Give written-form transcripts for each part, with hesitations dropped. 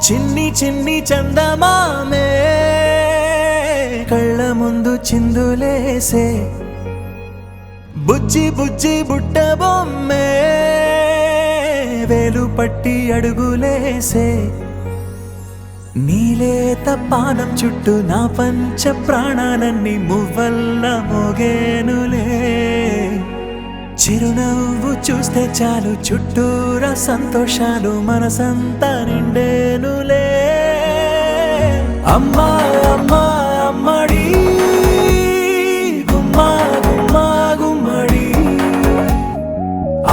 చిన్ని చిన్ని చందమామే కళ్ళ ముందు చిందులేసే బుజ్జి బుజ్జి బుట్ట బొమ్మే వేలు పట్టి అడుగులేసే నీలేత పానం చుట్టూ నా పంచ ప్రాణాలన్నీ మువ్వల్ల మోగేనులే చిరునవ్వు చూస్తే చాలు చుట్టూరా సంతోషాలు మనసంతా నిండేనులే అమ్మా అమ్మా అమ్మడి గుమ్మా గుమ్మా గుమ్మడి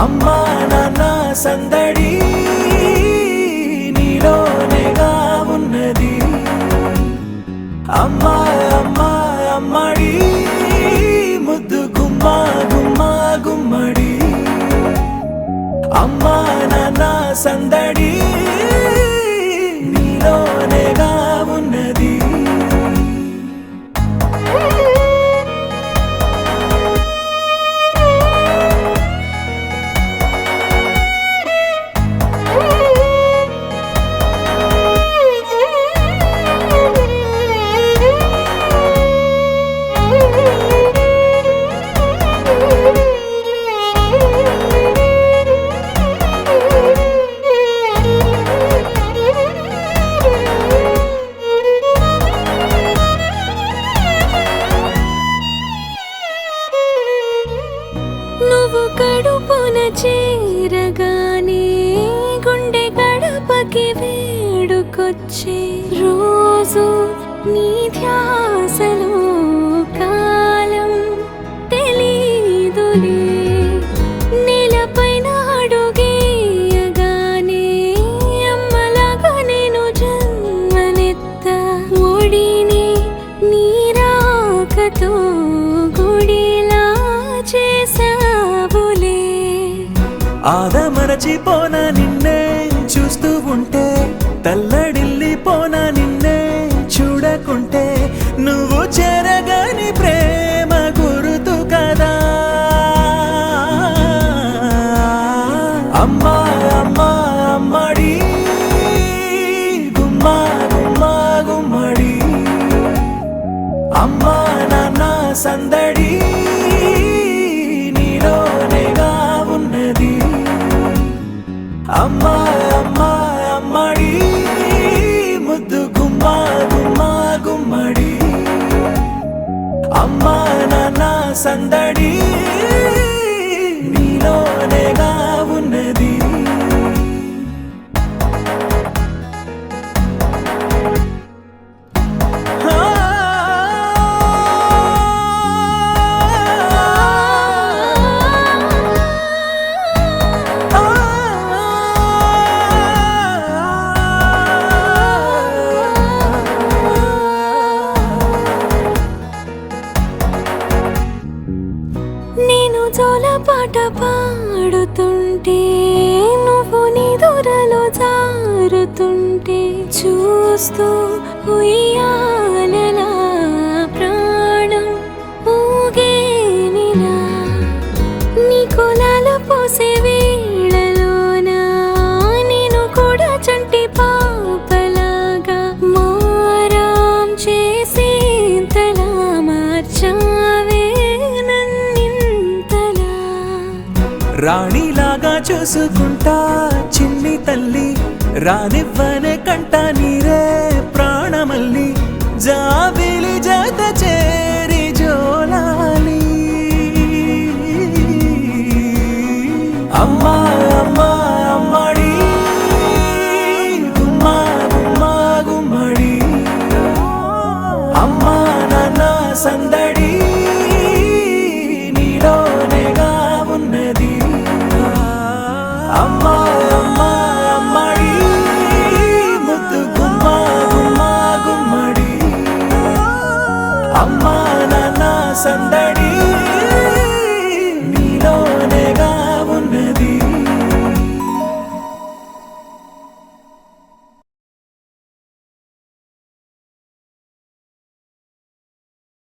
అమ్మా నాన్న సందడి నీలోనేగా ఉన్నది అమ్మా అమ్మా అమ్మడి ముద్దు గుమ్మా గుమ్మా గుమ్మడి అమ్మా నాన్న సందడి నీలోనేగా ఉన్నది నువ్వు కడుపున చేరగానే గుండె గడపకి వేడుకొచ్చే రోజు నీ ధ్యాసలో కాలం తెలీదులే నేలపైన అడుగేయగానే అమ్మలాగా నేను జన్మనెత్త ఒడిని నీ రాకతో గుడిలా చేసావులే ఆదమరచిపోనా నిన్నే చూస్తూ ఉంటే తల్లడిల్లిపోనా నిన్నే చూడకుంటే నువ్వు చెరగని ప్రేమ గురుతు కదా అమ్మా అమ్మా అమ్మడి గుమ్మా గుమ్మా గుమ్మడి అమ్మా నాన్న సందడి నీలోనేగా ఉన్నది అమ్మా అమ్మా అమ్మడి ముద్దు గుమ్మా గుమ్మా గుమ్మడి అమ్మా నాన్న సందడి నీలోనేగా ఉన్నది నేను జోలపాట పాడుతుంటే నువ్వు నిదురలో జారుతుంటే చూస్తూ ఉయ్యాలలా ప్రాణం ఊగేనిలా నీ కులాలు పోసే వేళలోనా నేను కూడా చంటి పాపలాగా మారాం చేసేంతలా మార్చావే రాణిలాగా చూసుకుంటా చిన్ని తల్లి రానివ్వనే